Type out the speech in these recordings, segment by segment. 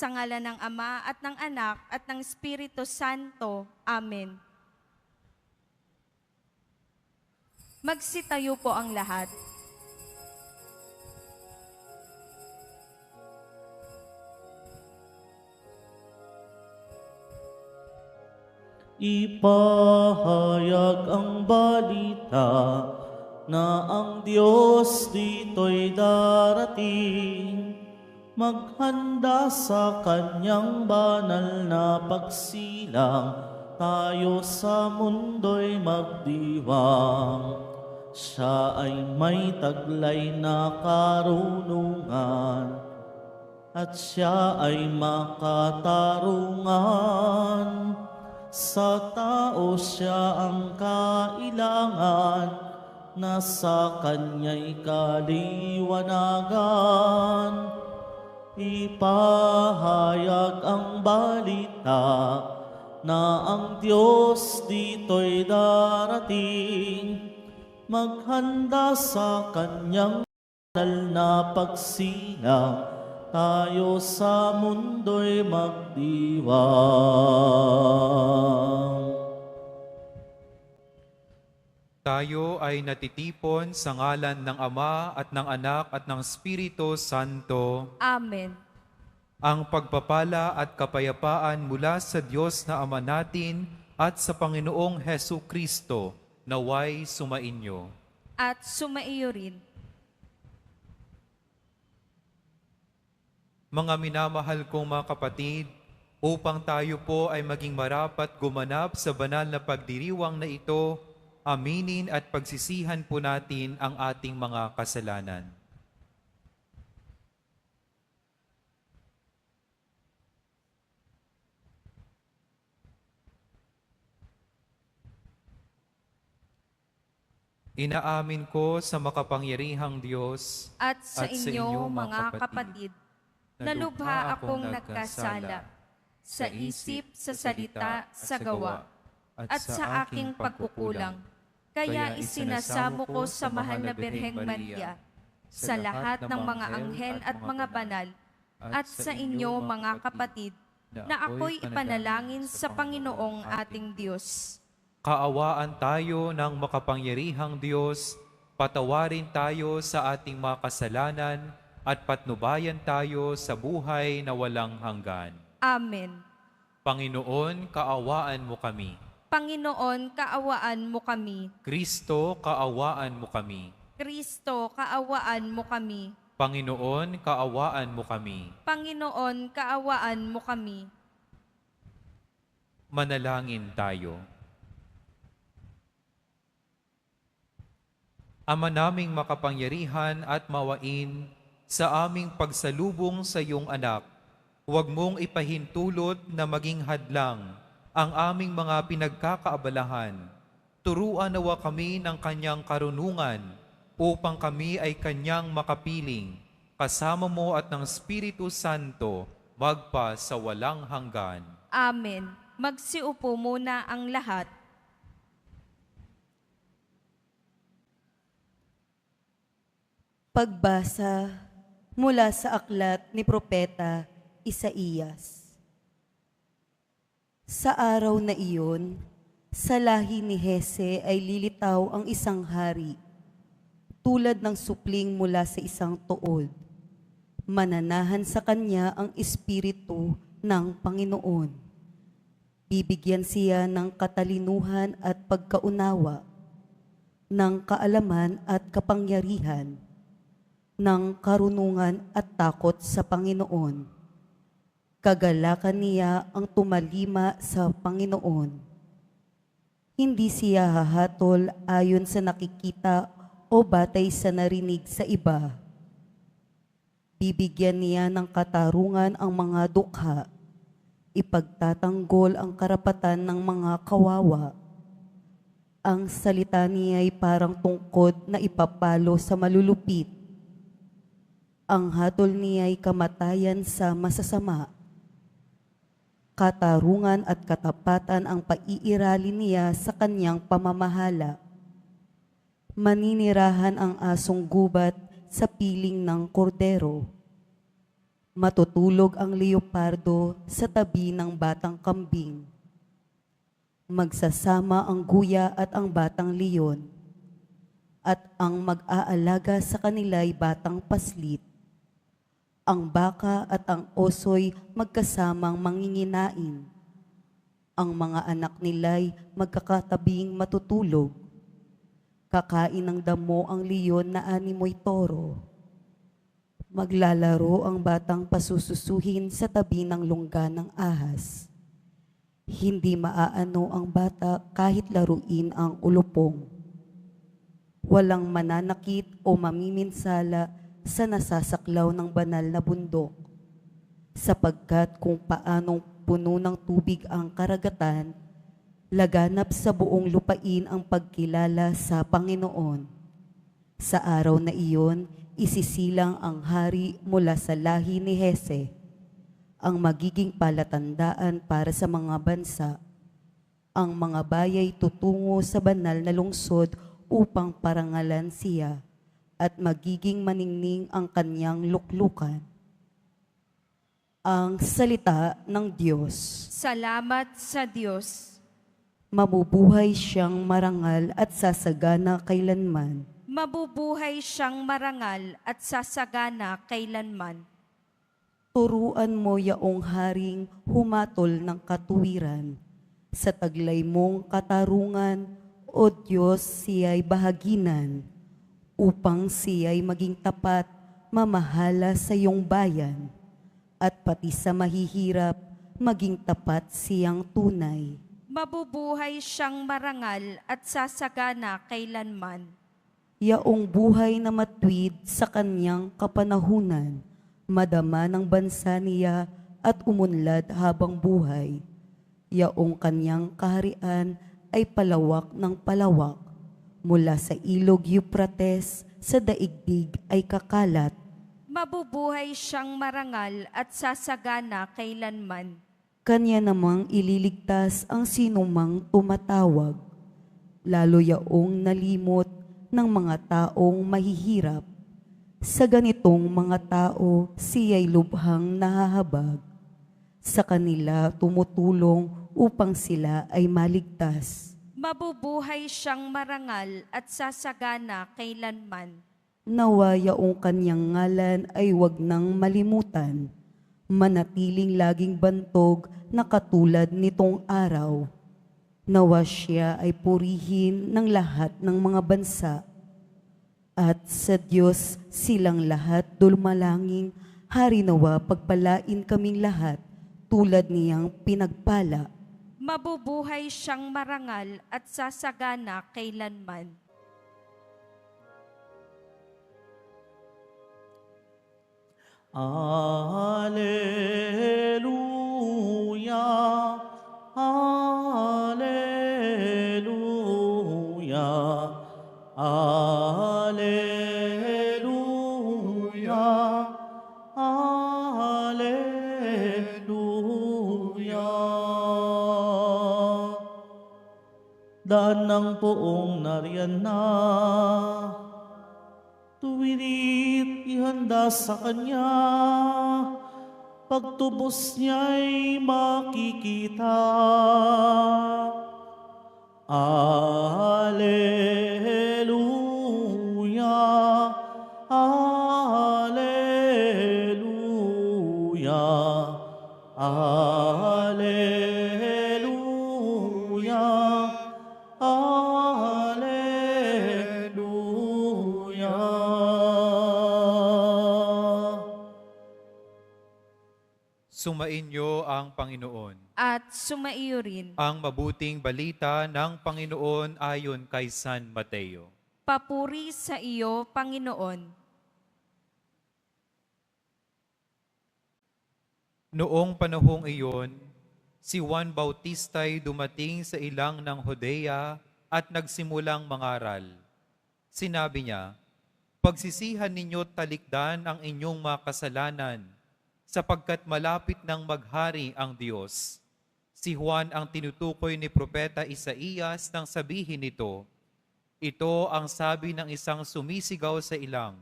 Sa ngalan ng Ama at ng Anak at ng Espiritu Santo. Amen. Magsitayo po ang lahat. Ipahayag ang balita na ang Diyos dito'y darating. Maghanda sa Kanyang banal na pagsilang, tayo sa mundo'y magdiwang. Siya ay may taglay na karunungan, at siya ay makatarungan. Sa tao siya ang kailangan, na sa Kanya'y kaliwanagan. Ipahayag ang balita na ang Diyos dito'y darating. Maghanda sa Kanyang banal na pagsilang, tayo sa mundo'y magdiwang. Tayo ay natitipon sa ngalan ng Ama at ng Anak at ng Espiritu Santo. Amen. Ang pagpapala at kapayapaan mula sa Diyos na Ama natin at sa Panginoong Hesu Kristo naway sumainyo. At sumaiyo rin. Mga minamahal kong mga kapatid, upang tayo po ay maging marapat gumanap sa banal na pagdiriwang na ito, aminin at pagsisihan po natin ang ating mga kasalanan. Inaamin ko sa makapangyarihang Diyos At sa inyo, mga kapatid, na lubha akong nagkasala sa isip, sa salita, sa gawa, at sa aking pagkukulang. Kaya isinasamo ko sa mahal na Birheng Maria, sa lahat ng mga anghel at mga banal, at sa inyo, mga kapatid, na ako'y ipanalangin sa Panginoong ating Diyos. Kaawaan tayo ng makapangyarihang Diyos, patawarin tayo sa ating mga kasalanan, at patnubayan tayo sa buhay na walang hanggan. Amen. Panginoon, kaawaan mo kami. Panginoon, kaawaan mo kami. Kristo, kaawaan mo kami. Kristo, kaawaan mo kami. Panginoon, kaawaan mo kami. Panginoon, kaawaan mo kami. Manalangin tayo. Ama naming makapangyarihan at mawain, sa aming pagsalubong sa iyong anak, huwag mong ipahintulot na maging hadlang ang aming mga pinagkakaabalahan. Turuan nawa kami ng kanyang karunungan upang kami ay kanyang makapiling, kasama mo at ng Espiritu Santo, magpa sa walang hanggan. Amen. Magsiupo muna ang lahat. Pagbasa mula sa aklat ni Propeta Isaías. Sa araw na iyon, sa lahi ni Hese ay lilitaw ang isang hari, tulad ng supling mula sa isang tuod. Mananahan sa kanya ang Espiritu ng Panginoon. Bibigyan siya ng katalinuhan at pagkaunawa, ng kaalaman at kapangyarihan, ng karunungan at takot sa Panginoon. Kagalakan niya ang tumalima sa Panginoon. Hindi siya hahatol ayon sa nakikita o batay sa narinig sa iba. Bibigyan niya ng katarungan ang mga dukha. Ipagtatanggol ang karapatan ng mga kawawa. Ang salita niya ay parang tungkod na ipapalo sa malulupit. Ang hatol niya ay kamatayan sa masasama. Katarungan at katapatan ang paiirali niya sa kanyang pamamahala. Maninirahan ang asong gubat sa piling ng kordero. Matutulog ang leopardo sa tabi ng batang kambing. Magsasama ang guya at ang batang leon, at ang mag-aalaga sa kanila'y batang paslit. Ang baka at ang oso'y magkasamang manginginain. Ang mga anak nila'y magkakatabing matutulog. Kakain ng damo ang leon na animoy toro. Maglalaro ang batang pasususuhin sa tabi ng lungga ng ahas. Hindi maaano ang bata kahit laruin ang ulupong. Walang mananakit o mamiminsala sa nasasaklaw ng banal na bundok, sapagkat kung paanong puno ng tubig ang karagatan, laganap sa buong lupain ang pagkilala sa Panginoon. Sa araw na iyon, isisilang ang hari mula sa lahi ni Hese, ang magiging palatandaan para sa mga bansa. Ang mga bayay tutungo sa banal na lungsod upang parangalan siya, at magiging maningning ang kanyang luklukan. Ang salita ng Diyos. Salamat sa Diyos. Mabubuhay siyang marangal at sasagana kailanman. Mabubuhay siyang marangal at sasagana kailanman. Turuan mo yaong haring humatol ng katuwiran. Sa taglay mong katarungan, O Diyos, siya'y bahaginan, upang siya'y maging tapat, mamahala sa iyong bayan, at pati sa mahihirap, maging tapat siyang tunay. Mabubuhay siyang marangal at sasagana kailanman. Yaong buhay na matwid sa kanyang kapanahunan, madama ng bansa niya at umunlad habang buhay. Yaong kanyang kaharian ay palawak ng palawak, mula sa ilog Euphrates sa daigdig ay kakalat. Mabubuhay siyang marangal at sasagana kailanman. Kanya namang ililigtas ang sinumang tumatawag, lalo yaong nalimot ng mga taong mahihirap. Sa ganitong mga tao, siya'y lubhang nahahabag. Sa kanila tumutulong upang sila ay maligtas. Mabubuhay siyang marangal at sasagana kailanman. Nawa yaong kanyang ngalan ay wag nang malimutan, manatiling laging bantog na katulad nitong araw. Nawa siya ay purihin ng lahat ng mga bansa. At sa Diyos silang lahat dulmalangin, hari nawa pagpalain kaming lahat, tulad niyang pinagpala. Mabubuhay siyang marangal at sasagana kailanman. Alleluia, Alleluia, Alleluia, Alleluia. Daan ng poong nariyan na, tuwinit ihanda sa Kanya, pagtubos niya'y makikita. Alleluia, Alleluia, Alleluia, Alleluia. Sumainyo ang Panginoon. At sumaiyo rin. Ang mabuting balita ng Panginoon ayon kay San Mateo. Papuri sa iyo, Panginoon. Noong panahong iyon, si Juan Bautista'y dumating sa ilang ng Judea at nagsimulang mangaral. Sinabi niya, "Pagsisihan ninyo talikdan ang inyong mga kasalanan, sapagkat malapit nang maghari ang Diyos." Si Juan ang tinutukoy ni Propeta Isaías nang sabihin nito, "Ito ang sabi ng isang sumisigaw sa ilang,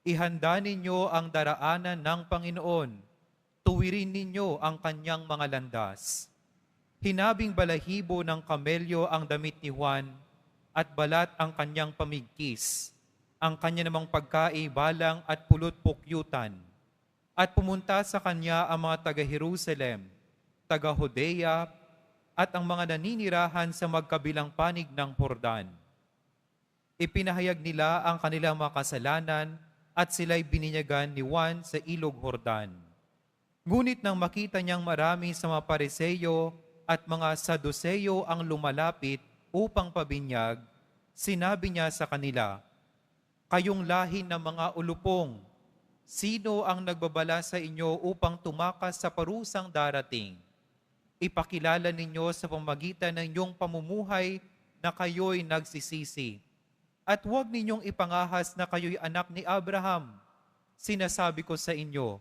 Ihanda ninyo ang daraanan ng Panginoon. Tuwirin ninyo ang kanyang mga landas. Hinabing balahibo ng kamelyo ang damit ni Juan at balat ang kanyang pamigkis. Ang kanya namang pagkaibalang at pulot-pukyutan. At pumunta sa kanya ang mga taga-Jerusalem, taga-Judea, at ang mga naninirahan sa magkabilang panig ng Jordan. Ipinahayag nila ang kanilang mga kasalanan at sila'y bininyagan ni Juan sa ilog Jordan. Ngunit nang makita niyang marami sa mga Pariseo at mga Saduceo ang lumalapit upang pabinyag, sinabi niya sa kanila, "Kayong lahi ng mga ulupong, sino ang nagbabala sa inyo upang tumakas sa parusang darating? Ipakilala ninyo sa pamagitan ng inyong pamumuhay na kayo'y nagsisisi. At huwag ninyong ipangahas na kayo'y anak ni Abraham. Sinasabi ko sa inyo,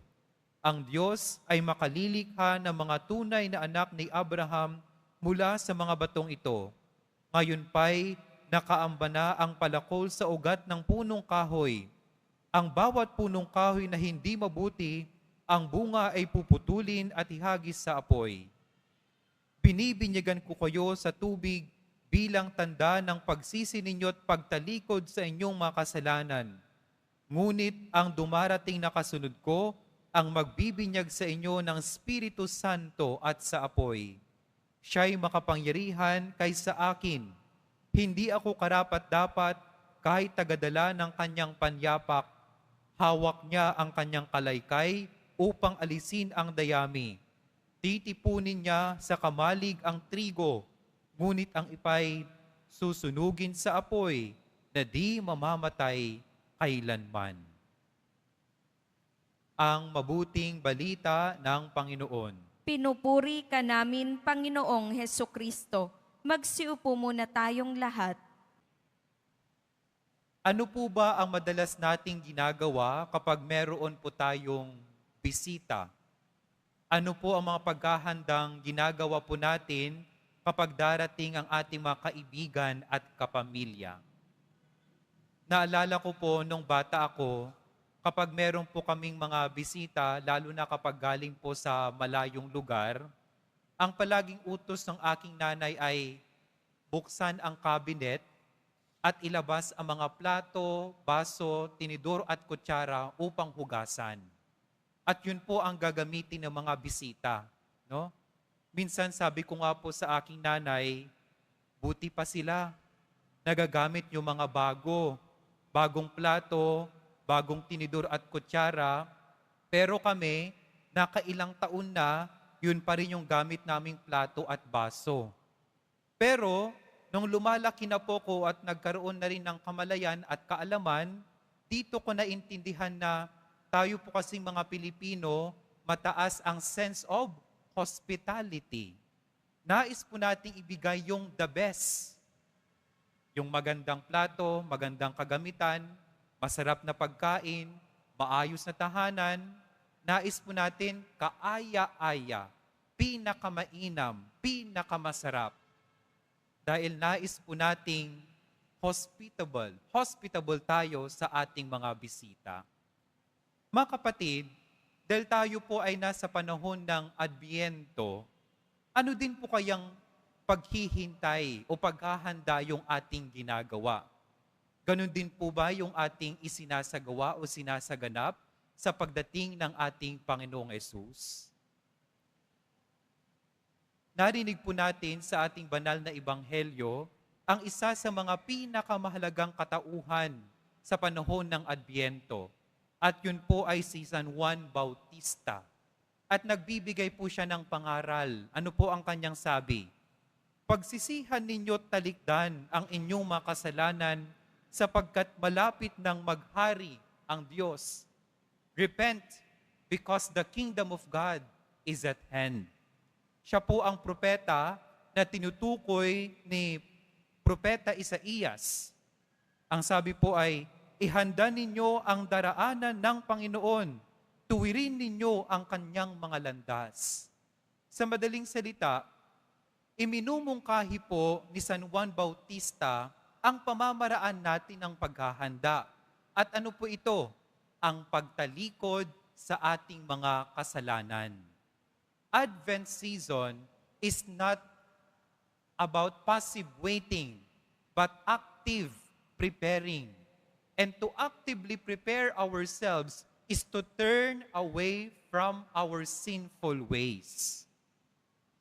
ang Diyos ay makalilikha ng mga tunay na anak ni Abraham mula sa mga batong ito. Ngayon pa'y nakaamba na ang palakol sa ugat ng punong kahoy. Ang bawat punong kahoy na hindi mabuti, ang bunga ay puputulin at ihagis sa apoy. Binibinyagan ko kayo sa tubig bilang tanda ng pagsisi ninyo at pagtalikod sa inyong mga kasalanan. Ngunit ang dumarating na kasunod ko, ang magbibinyag sa inyo ng Espiritu Santo at sa apoy. Siya'y makapangyarihan kaysa akin. Hindi ako karapat-dapat kahit tagadala ng kanyang panyapak. Hawak niya ang kanyang kalaykay upang alisin ang dayami. Titipunin niya sa kamalig ang trigo, ngunit ang ipay susunugin sa apoy na di mamamatay kailanman." Ang mabuting balita ng Panginoon. Pinupuri ka namin, Panginoong Hesukristo. Magsiupo muna tayong lahat. Ano po ba ang madalas nating ginagawa kapag meron po tayong bisita? Ano po ang mga paghahandang ginagawa po natin kapag darating ang ating mga kaibigan at kapamilya? Naalala ko po nung bata ako, kapag meron po kaming mga bisita, lalo na kapag galing po sa malayong lugar, ang palaging utos ng aking nanay ay buksan ang cabinet at ilabas ang mga plato, baso, tinidor at kutsara upang hugasan. At yun po ang gagamitin ng mga bisita. No? Minsan sabi ko nga po sa aking nanay, buti pa sila, nagagamit yung mga bagong plato, bagong tinidor at kutsara, pero kami, nakailang taon na, yun pa rin yung gamit naming plato at baso. Pero, nung lumalaki na po ko at nagkaroon na rin ng kamalayan at kaalaman, dito ko naintindihan na tayo po kasing mga Pilipino, mataas ang sense of hospitality. Nais po nating ibigay yung the best. Yung magandang plato, magandang kagamitan, masarap na pagkain, maayos na tahanan, nais po natin kaaya-aya, pinakamainam, pinakamasarap. Dahil nais po nating hospitable tayo sa ating mga bisita. Mga kapatid, dahil tayo po ay nasa panahon ng Adbyento, ano din po kayang paghihintay o paghahanda yung ating ginagawa? Ganon din po ba yung ating isinasagawa o sinasaganap sa pagdating ng ating Panginoong Hesus? Narinig po natin sa ating banal na ebanghelyo ang isa sa mga pinakamahalagang katauhan sa panahon ng Adbyento. At yun po ay si San Juan Bautista. At nagbibigay po siya ng pangaral. Ano po ang kanyang sabi? Pagsisihan ninyo't talikdan ang inyong mga kasalanan sapagkat malapit nang maghari ang Diyos. Repent, because the kingdom of God is at hand. Siya po ang propeta na tinutukoy ni Propeta Isaías. Ang sabi po ay, ihanda ninyo ang daraanan ng Panginoon, tuwirin ninyo ang kanyang mga landas. Sa madaling salita, iminumungkahi po ni San Juan Bautista ang pamamaraan natin ng paghahanda. At ano po ito? ang pagtalikod sa ating mga kasalanan. Advent season is not about passive waiting, but active preparing. And to actively prepare ourselves is to turn away from our sinful ways.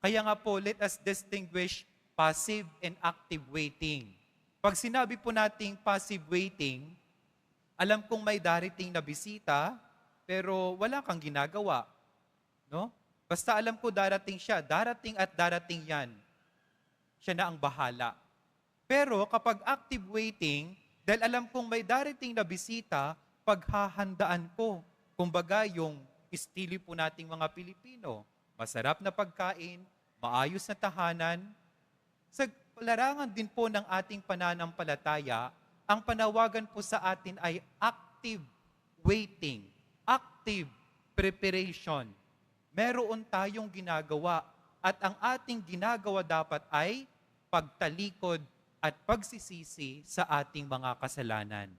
Kaya nga po, let us distinguish passive and active waiting. Pag sinabi po nating passive waiting, alam kong may darating na bisita, pero wala kang ginagawa. No? Basta alam ko darating siya, darating at darating yan. Siya na ang bahala. Pero kapag active waiting, dahil alam kong may darating na bisita, paghahandaan ko. Kumbaga yung estilo po nating mga Pilipino, masarap na pagkain, maayos na tahanan. Sa larangan din po ng ating pananampalataya, ang panawagan po sa atin ay active waiting, active preparation. Meron tayong ginagawa at ang ating ginagawa dapat ay pagtalikod at pagsisisi sa ating mga kasalanan.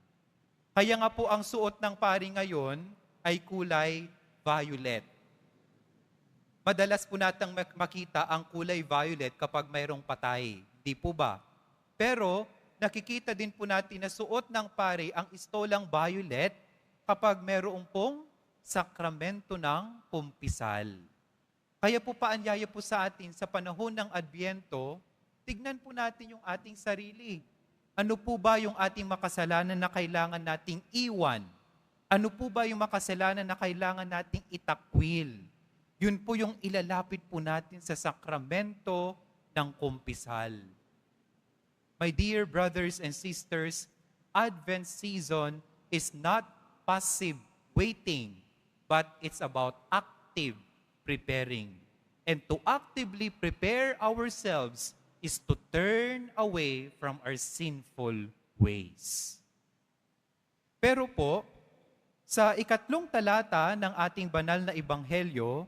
Kaya nga po ang suot ng pari ngayon ay kulay violet. Madalas po natang makita ang kulay violet kapag mayroong patay. Di po ba? Pero nakikita din po natin na suot ng pari ang istolang violet kapag mayroong pong sakramento ng kumpisal. Kaya po paanyaya po sa atin sa panahon ng Adbyento, tignan po natin yung ating sarili. Ano po ba yung ating makasalanan na kailangan nating iwan? Ano po ba yung makasalanan na kailangan nating itakwil? Yun po yung ilalapit po natin sa sakramento ng kumpisal. My dear brothers and sisters, Advent season is not passive waiting, but it's about active preparing. And to actively prepare ourselves is to turn away from our sinful ways. Pero po, sa 3 talata ng ating banal na ebanghelyo,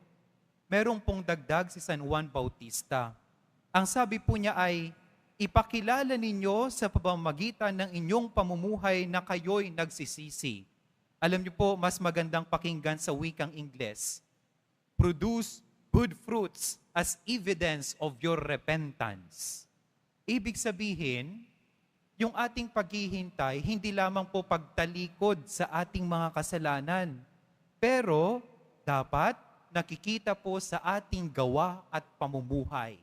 merong pong dagdag si San Juan Bautista. Ang sabi po niya ay, ipakilala ninyo sa pamamagitan ng inyong pamumuhay na kayo'y nagsisisi. Alam niyo po, mas magandang pakinggan sa wikang Ingles. Produce good fruits as evidence of your repentance. Ibig sabihin, yung ating paghihintay, hindi lamang po pagtalikod sa ating mga kasalanan, pero dapat nakikita po sa ating gawa at pamumuhay.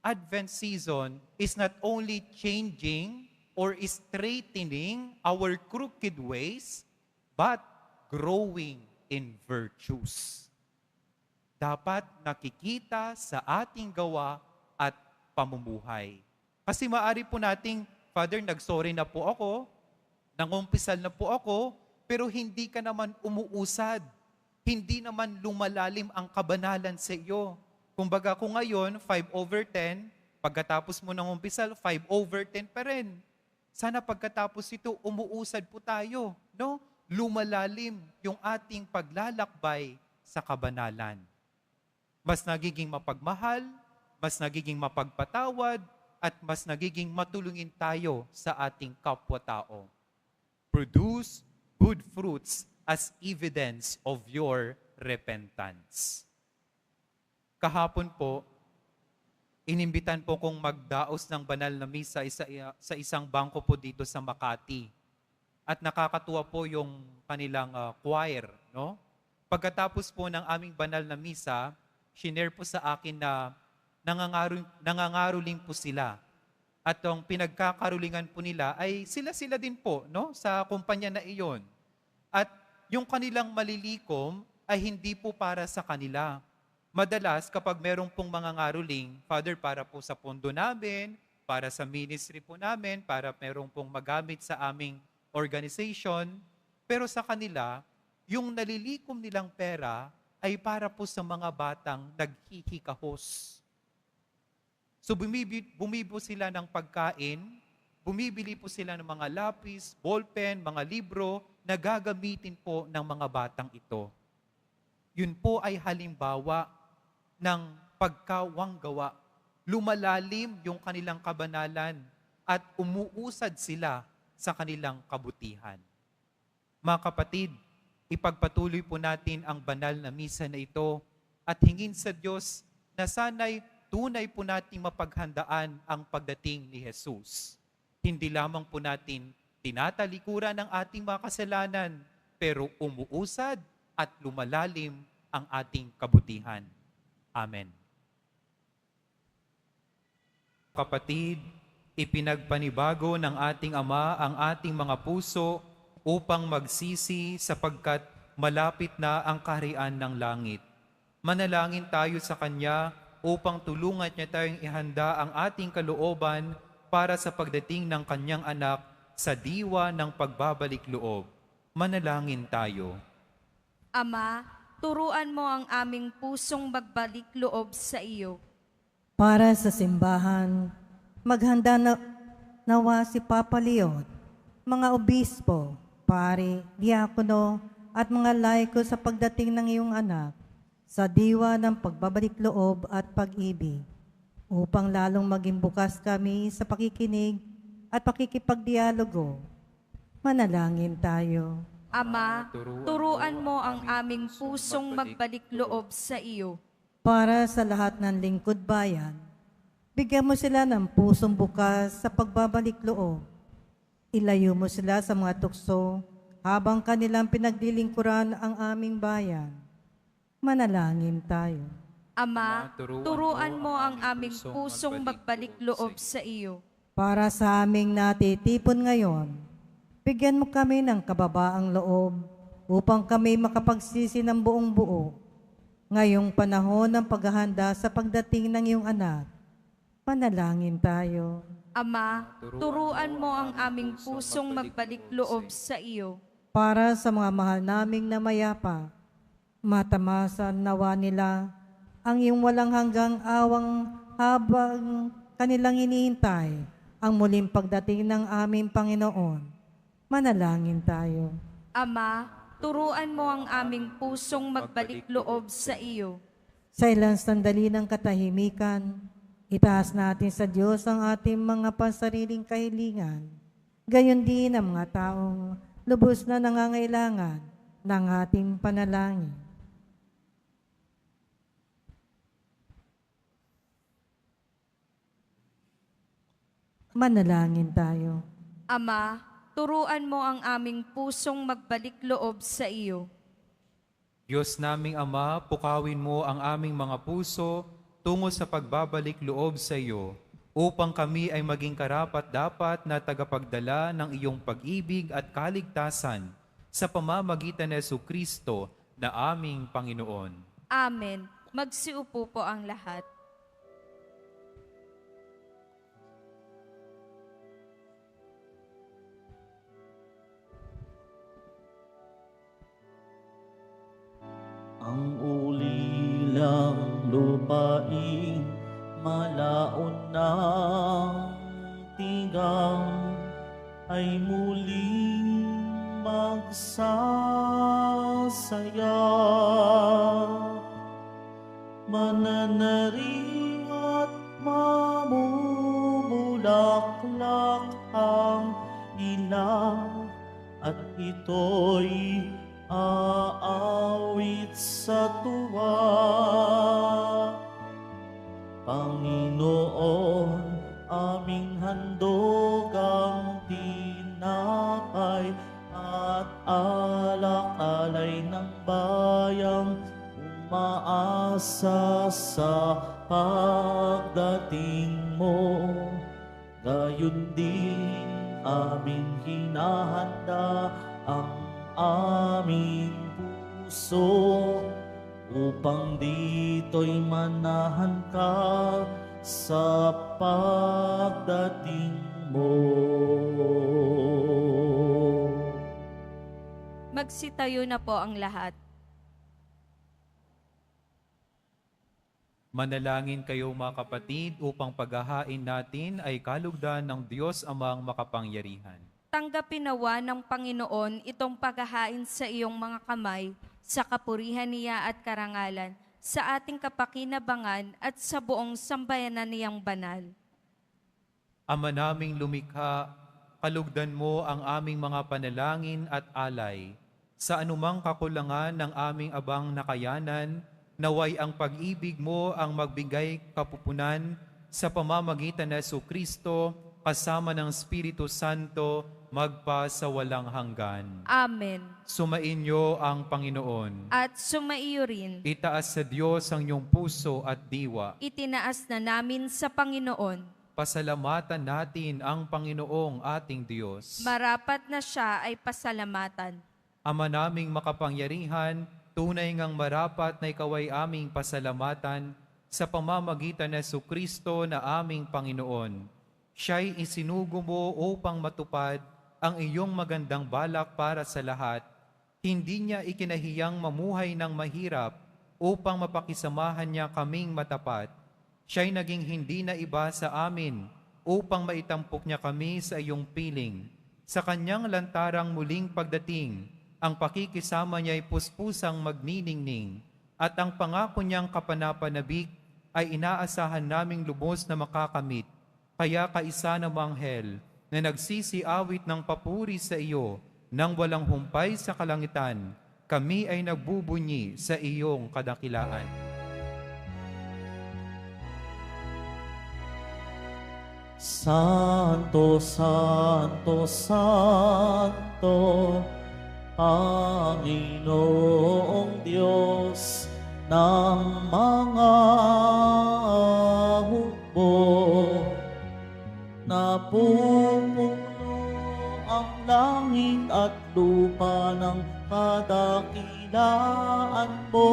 Advent season is not only changing or straightening our crooked ways, but growing in virtues. Dapat nakikita sa ating gawa at pamumuhay. Kasi maari po nating, Father, nagsorry na po ako, nangumpisal na po ako, pero hindi ka naman umuusad. Hindi naman lumalalim ang kabanalan sa iyo. Kumbaga kung ngayon, 5/10, pagkatapos mo ng umpisal, 5/10 pa rin. Sana pagkatapos ito, umuusad po tayo, no? Lumalalim yung ating paglalakbay sa kabanalan. Mas nagiging mapagmahal, mas nagiging mapagpatawad, at mas nagiging matulungin tayo sa ating kapwa-tao. Produce good fruits as evidence of your repentance. Kahapon po, inimbitan po kong magdaos ng banal na misa sa isang bangko po dito sa Makati. At nakakatuwa po yung kanilang choir, no? Pagkatapos po ng aming banal na misa, shinare po sa akin na nangangaruling po sila. At ang pinagkakarulingan po nila ay sila-sila din po, no? Sa kumpanya na iyon. At yung kanilang malilikom ay hindi po para sa kanila. Madalas, kapag merong pong mga ngaruling, Father, para po sa pondo namin, para sa ministry po namin, para merong pong magamit sa aming organization, pero sa kanila, yung nalilikom nilang pera ay para po sa mga batang naghihikahos. So bumibo sila ng pagkain, bumibili po sila ng mga lapis, ballpen, mga libro na gagamitin po ng mga batang ito. Yun po ay halimbawa ng pagkawanggawa. Lumalalim yung kanilang kabanalan at umuusad sila sa kanilang kabutihan. Mga kapatid, ipagpatuloy po natin ang banal na misa na ito at hingin sa Diyos na sana'y tunay po nating mapaghandaan ang pagdating ni Jesus. Hindi lamang po natin tinatalikuran ang ating mga kasalanan, pero umuusad at lumalalim ang ating kabutihan. Amen. Kapatid, ipinagpanibago ng ating Ama ang ating mga puso upang magsisi sapagkat malapit na ang kaharian ng langit. Manalangin tayo sa Kanya upang tulungan niya tayong ihanda ang ating kalooban para sa pagdating ng Kanyang anak sa diwa ng pagbabalik loob. Manalangin tayo. Ama, turuan mo ang aming pusong magbalik loob sa iyo. Para sa simbahan, maghanda na nawa si Papa Leon, mga obispo, pari, diakono, at mga laiko sa pagdating ng iyong anak sa diwa ng pagbabalik loob at pag-ibig, upang lalong maging bukas kami sa pakikinig at pakikipagdialogo. Manalangin tayo. Ama, turuan mo ang aming pusong magbalik loob sa iyo. Para sa lahat ng lingkod bayan, bigyan mo sila ng pusong bukas sa pagbabalik loob. Ilayo mo sila sa mga tukso habang kanilang pinaglilingkuran ang aming bayan. Manalangin tayo. Ama, turuan mo ang aming pusong magbalik loob sa iyo. Para sa aming natitipon ngayon, bigyan mo kami ng kababaang loob upang kami makapagsisi ng buong buo. Ngayong panahon ng paghahanda sa pagdating ng iyong anak, manalangin tayo. Ama, turuan mo ang aming pusong magbalik loob sa iyo. Para sa mga mahal naming namayapa, matamasan nawa nila ang iyong walang hanggang awang habang kanilang hinihintay ang muling pagdating ng aming Panginoon. Manalangin tayo. Ama, turuan mo ang aming pusong magbalik loob sa iyo. Sa ilang sandali ng katahimikan, itaas natin sa Diyos ang ating mga pansariling kahilingan. Gayon din ang mga taong lubos na nangangailangan ng ating panalangin. Manalangin tayo. Ama, turuan mo ang aming pusong magbalik loob sa iyo. Diyos naming Ama, pukawin mo ang aming mga puso tungo sa pagbabalik loob sa iyo, upang kami ay maging karapat-dapat na tagapagdala ng iyong pag-ibig at kaligtasan sa pamamagitan ni Jesucristo na aming Panginoon. Amen. Magsiupo po ang lahat. Ang ulilang lupain malaon ng tigang ay muling magsasaya. Mananariw at mamumulaklak ang ilaw at ito'y aawit sa tuwa. Panginoon, aming handog ang tinapay at alak-alay ng bayang umaasa sa pagdating mo. Gayon din aming hinahanda ang aming puso upang dito'y manahan ka sa pagdating mo. Magsitayo na po ang lahat. Manalangin kayo mga kapatid upang paghahain natin ay kalugdan ng Diyos Amang makapangyarihan. Tanggapin nawa ng Panginoon itong paghahain sa iyong mga kamay, sa kapurihan niya at karangalan, sa ating kapakinabangan at sa buong sambayanan niyang banal. Ama naming lumikha, kalugdan mo ang aming mga panalangin at alay. Sa anumang kakulangan ng aming abang nakayanan, naway ang pag-ibig mo ang magbigay kapupunan sa pamamagitan ng Jesucristo kasama ng Espiritu Santo magpa sa walang hanggan. Amen. Sumainyo ang Panginoon. At sumaiyo rin, Itaas sa Diyos ang iyong puso at diwa. itinaas na namin sa Panginoon. Pasalamatan natin ang Panginoong ating Diyos. Marapat na siya ay pasalamatan. Ama naming makapangyarihan, tunay ngang marapat na ikaw ay aming pasalamatan sa pamamagitan ng Jesucristo na aming Panginoon. Siya'y isinugo mo upang matupad ang iyong magandang balak para sa lahat. Hindi niya ikinahiyang mamuhay ng mahirap upang mapakisamahan niya kaming matapat. Siya'y naging hindi na iba sa amin upang maitampok niya kami sa iyong piling. Sa kanyang lantarang muling pagdating, ang pakikisama niya'y puspusang magniningning at ang pangako niyang kapanapanabik ay inaasahan naming lubos na makakamit. Kaya kaisa ng anghel na nagsisiawit ng papuri sa iyo nang walang humpay sa kalangitan, kami ay nagbubunyi sa iyong kadakilaan. Santo, Santo, Santo, Panginoong Diyos ng mga hukbo, napupuno ang langit at lupa ng kadakilaan mo.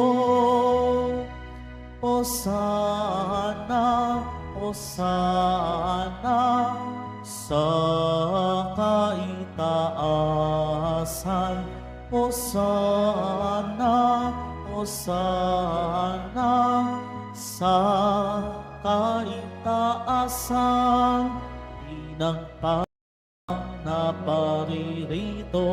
Hosana, Hosana sa kaitaasan. Hosana, Hosana sa kaitaasan. Inang na paririto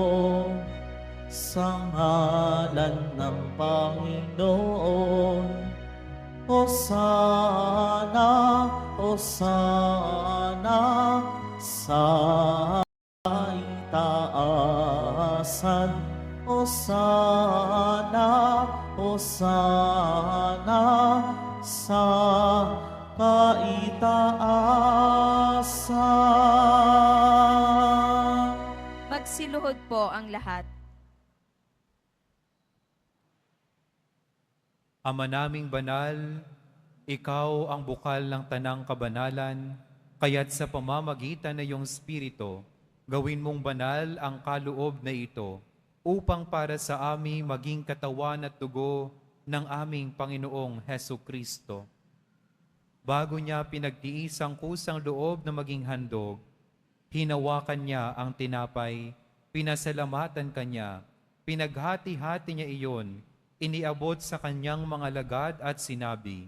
sa ngalan ng Panginoon. Hosana, Hosana sa itaasan. Hosana, Hosana sa kaitaasan. Magsiluhod po ang lahat. Ama naming banal, ikaw ang bukal ng tanang kabanalan, kaya't sa pamamagitan ng iyong Espiritu, gawin mong banal ang kaloob na ito, upang para sa amin maging katawan at dugo ng aming Panginoong Hesukristo. Bago niya pinagtiis ang kusang loob na maging handog, hinawakan niya ang tinapay, pinasalamatan kanya, pinaghati-hati niya iyon, iniabot sa kanyang mga lagad at sinabi,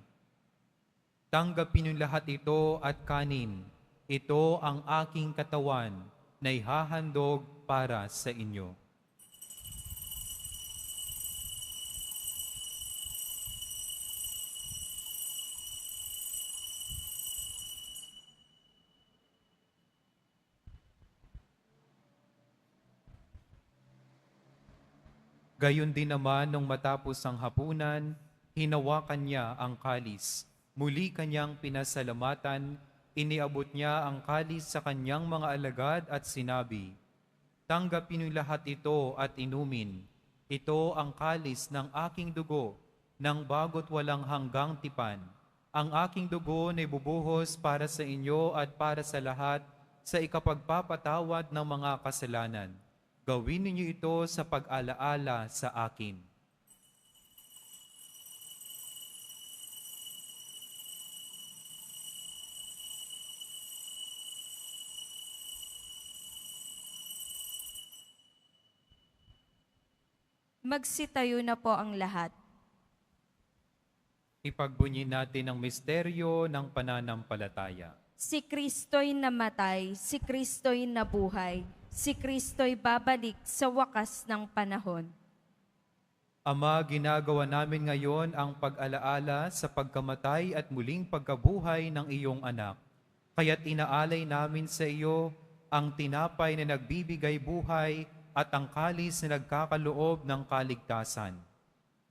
"Tanggapin niyo lahat ito at kanin. Ito ang aking katawan na ihahandog para sa inyo." Gayon din naman nung matapos ang hapunan, hinawakan niya ang kalis. Muli kanyang pinasalamatan, iniabot niya ang kalis sa kanyang mga alagad at sinabi, "Tanggapin niyo lahat ito at inumin. Ito ang kalis ng aking dugo, ng bago't walang hanggang tipan. Ang aking dugo na ibubuhos para sa inyo at para sa lahat sa ikapagpapatawad ng mga kasalanan. Gawin ninyo ito sa pag-alaala sa akin." Magsitayo na po ang lahat. Ipagbunyi natin ang misteryo ng pananampalataya. Si Kristo'y namatay, si Kristo'y nabuhay, si Kristo'y babalik sa wakas ng panahon. Ama, ginagawa namin ngayon ang pag-alaala sa pagkamatay at muling pagkabuhay ng iyong anak. Kaya't inaalay namin sa iyo ang tinapay na nagbibigay buhay at ang kalis na nagkakaloob ng kaligtasan.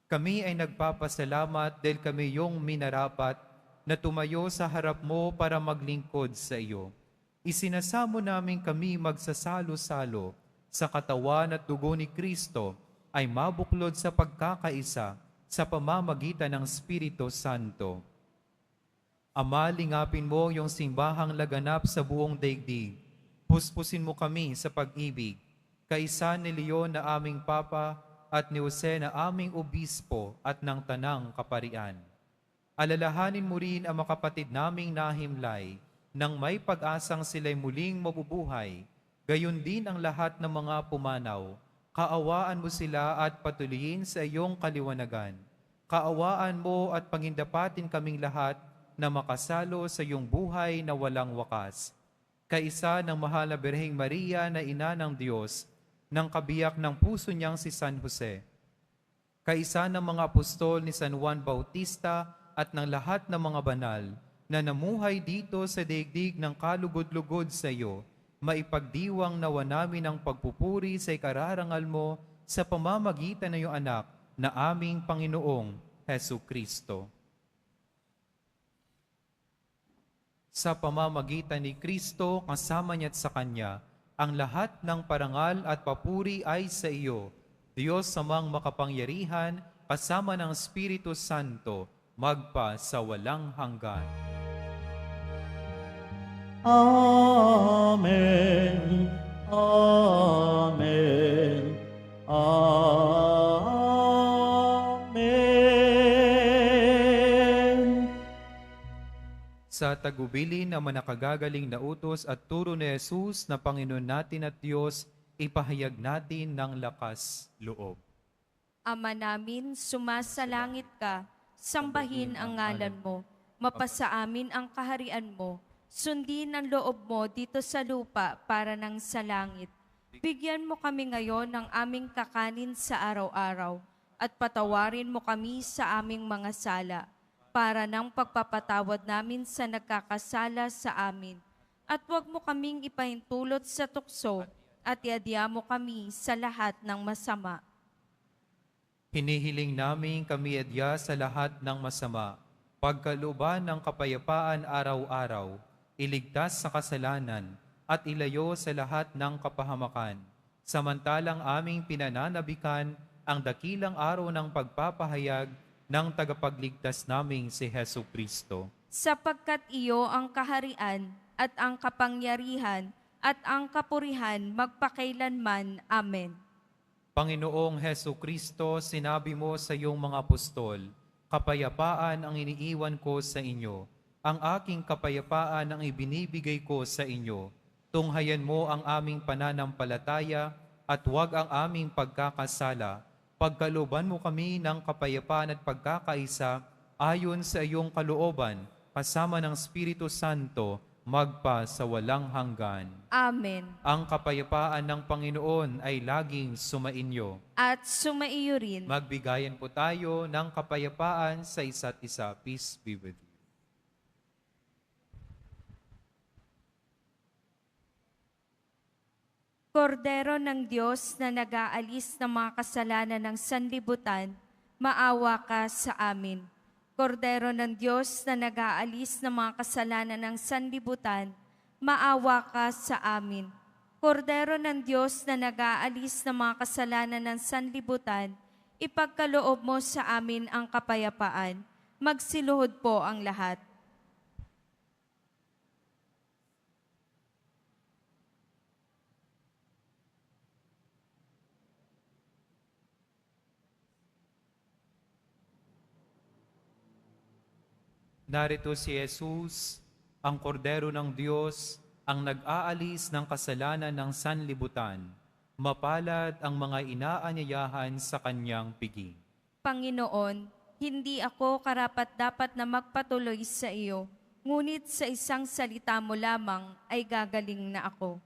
Kami ay nagpapasalamat dahil kami yung minarapat na tumayo sa harap mo para maglingkod sa iyo. Isinasamo namin kami magsasalo-salo sa katawan at dugo ni Kristo ay mabuklod sa pagkakaisa sa pamamagitan ng Espiritu Santo. Ama, lingapin mo yung simbahang laganap sa buong daigdig. Puspusin mo kami sa pag-ibig. Kaisa ni Leon na aming Papa at ni Jose na aming Obispo at ng Tanang Kaparian. Alalahanin mo rin ang mga kapatid naming nahimlay nang may pag-asang sila'y muling mabubuhay. Gayon din ang lahat ng mga pumanaw. Kaawaan mo sila at patuloyin sa iyong kaliwanagan. Kaawaan mo at pangindapatin kaming lahat na makasalo sa iyong buhay na walang wakas. Kaisa ng mahal na Birheng Maria na ina ng Diyos, ng kabiyak ng puso niyang si San Jose. Kaisa ng mga apostol ni San Juan Bautista at ng lahat ng mga banal na namuhay dito sa daigdig ng kalugod-lugod sa iyo, maipagdiwang nawa namin ang pagpupuri sa ikararangal mo sa pamamagitan ng iyong anak na aming Panginoong Hesu Kristo. Sa pamamagitan ni Kristo, kasama niya at sa Kanya, ang lahat ng parangal at papuri ay sa iyo, Diyos samang makapangyarihan, kasama ng Espiritu Santo, magpa sa walang hanggan. Amen. Amen. Amen. Sa tagubilin na manakagagaling na utos at turo ni Jesus na Panginoon natin at Diyos, ipahayag natin ng lakas loob. Ama namin, sumasalangit ka, sambahin ang ngalan mo, mapasa amin ang kaharian mo, sundin ang loob mo dito sa lupa para nang sa langit. Bigyan mo kami ngayon ng aming kakanin sa araw-araw at patawarin mo kami sa aming mga sala para ng pagpapatawad namin sa nagkakasala sa amin. At huwag mo kaming ipahintulot sa tukso at iadya mo kami sa lahat ng masama. Hinihiling namin kami adya sa lahat ng masama, pagkalooban ng kapayapaan araw-araw, iligtas sa kasalanan, at ilayo sa lahat ng kapahamakan. Samantalang aming pinananabikan ang dakilang araw ng pagpapahayag ng tagapagligtas naming si Hesu Kristo. Sapagkat iyo ang kaharian at ang kapangyarihan at ang kapurihan magpakailanman. Amen. Panginoong Hesu Kristo, sinabi mo sa iyong mga apostol, kapayapaan ang iniiwan ko sa inyo, ang aking kapayapaan ang ibinibigay ko sa inyo. Tunghayan mo ang aming pananampalataya at huwag ang aming pagkakasala. Pagkalooban mo kami ng kapayapaan at pagkakaisa ayon sa iyong kalooban, kasama ng Espiritu Santo, magpa sa walang hanggan. Amen. Ang kapayapaan ng Panginoon ay laging sumainyo. At sumaiyo rin. Magbigayan po tayo ng kapayapaan sa isa't isa. Peace be with you. Kordero ng Diyos na nag-aalis ng mga kasalanan ng sanlibutan, maawa ka sa amin. Kordero ng Diyos na nag-aalis ng mga kasalanan ng sanlibutan, maawa ka sa amin. Kordero ng Diyos na nag-aalis ng mga kasalanan ng sanlibutan, ipagkaloob mo sa amin ang kapayapaan. Magsiluhod po ang lahat. Narito si Jesus, ang kordero ng Diyos, ang nag-aalis ng kasalanan ng sanlibutan. Mapalad ang mga inaanyayahan sa kanyang piging. Panginoon, hindi ako karapat-dapat na magpatuloy sa iyo, ngunit sa isang salita mo lamang ay gagaling na ako.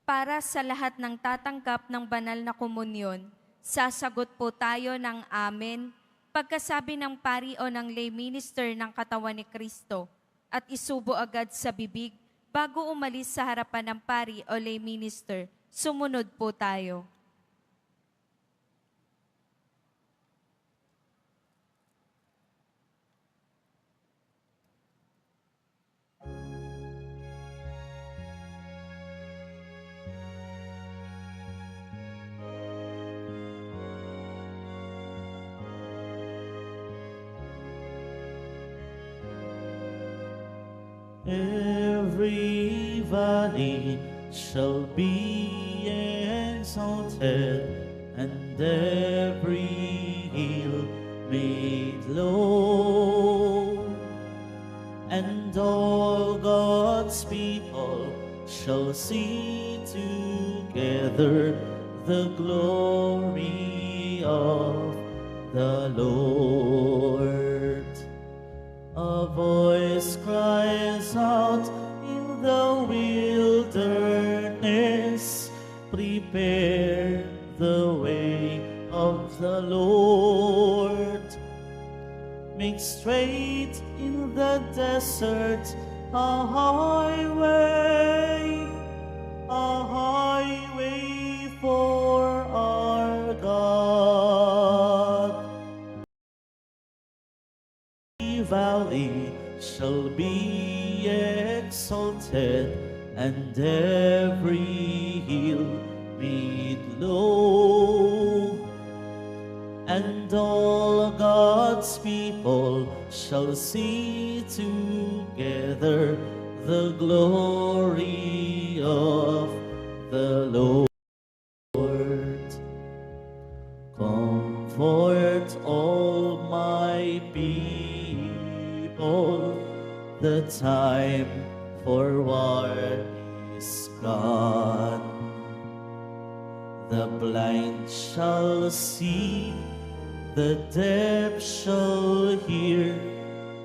Para sa lahat ng tatanggap ng banal na komunyon, sasagot po tayo ng amen pagkasabi ng pari o ng lay minister ng katawan ni Kristo at isubo agad sa bibig bago umalis sa harapan ng pari o lay minister. Sumunod po tayo. Every valley shall be exalted, and every hill made low, and all God's people shall see together the glory of the Lord. A voice cries out in the wilderness, prepare the way of the Lord. Make straight in the desert a highway for our God. Valley shall be exalted, and every hill made low, and all God's people shall see together the glory of the Lord. Comfort all my people, the time for war is gone. The blind shall see, the deaf shall hear,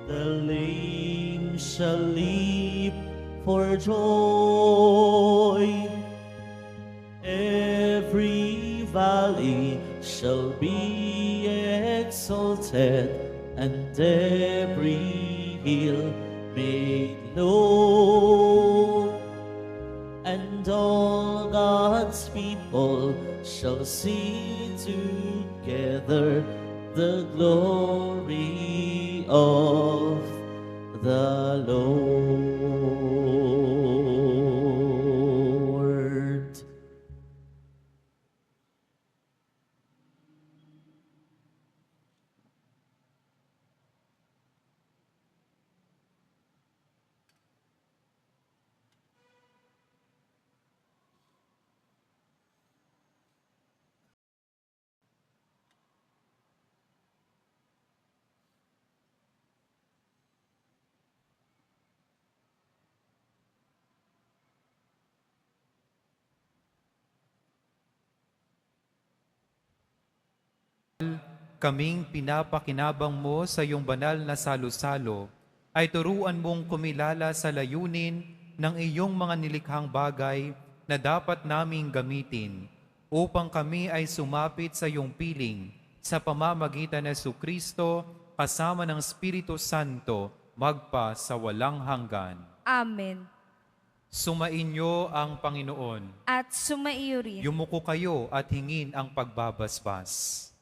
the lame shall leap for joy. Every valley shall be exalted, and every hill made low, and all God's people shall see together the glory of the Lord. Kaming pinapakinabang mo sa iyong banal na salo-salo, ay turuan mong kumilala sa layunin ng iyong mga nilikhang bagay na dapat naming gamitin upang kami ay sumapit sa iyong piling sa pamamagitan ng Jesucristo kasama ng Espiritu Santo magpa sa walang hanggan. Amen. Sumainyo ang Panginoon. At sumaiyo rin. Yumuko kayo at hingin ang pagbabasbas.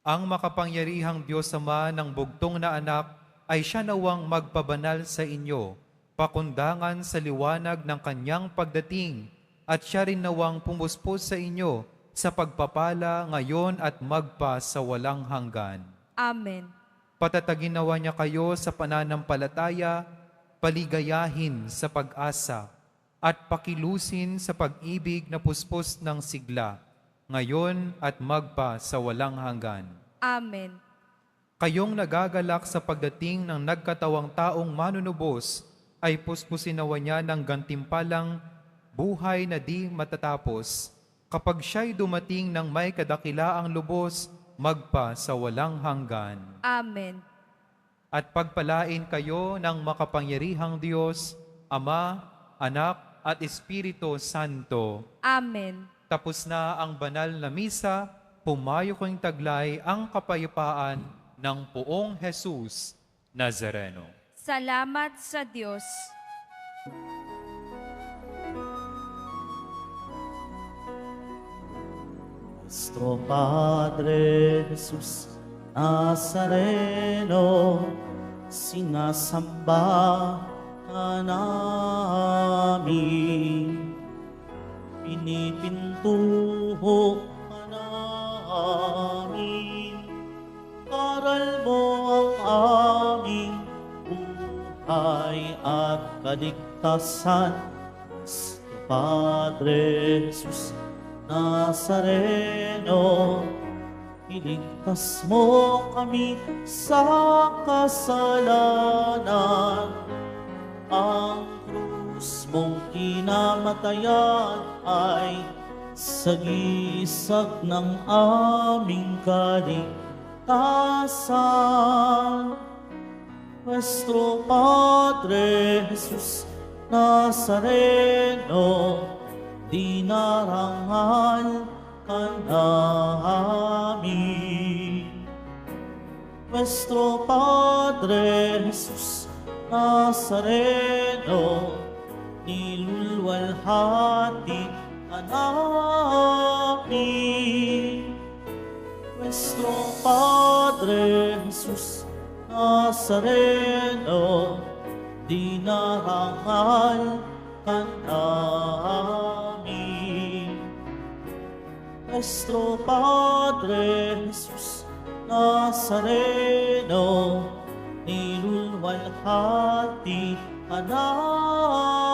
Ang makapangyarihang Diyos Ama ng bugtong na anak ay siya nawang magpabanal sa inyo, pakundangan sa liwanag ng kanyang pagdating, at siya rin nawang pumuspos sa inyo sa pagpapala ngayon at magpa sa walang hanggan. Amen. Patatagin nawa niya kayo sa pananampalataya, paligayahin sa pag-asa, at pakilusin sa pag-ibig na puspos ng sigla, ngayon at magpa sa walang hanggan. Amen. Kayong nagagalak sa pagdating ng nagkatawang taong manunubos, ay puspusin nawa niya ng gantimpalang buhay na di matatapos, kapag siya'y dumating ng may kadakilaang lubos, magpa sa walang hanggan. Amen. At pagpalain kayo ng makapangyarihang Diyos, Ama, Anak, at Espiritu Santo. Amen. Tapos na ang banal na misa, pumayo kong taglay ang kapayapaan ng Poong Jesus Nazareno. Salamat sa Diyos. Nuestro Padre Jesus Nazareno, sinasamba ka namin. Pinipintuho ka namin. Aral mo ang aming buhay at kaligtasan. Nuestro Padre Jesus Nazareno, iligtas mo kami sa kasalanan. Ang krus mong kinamatayan ay sagisag ng aming kaligtasan. Nuestro Padre Jesus Nazareno, dinarangal ka namin. Nuestro Padre Jesus Nazareno, nilulwalhati ka namin. Nuestro Padre Jesus Nazareno, dinarangal ka namin. Nuestro Padre Jesus Nazareno, nilulwalhati ka namin.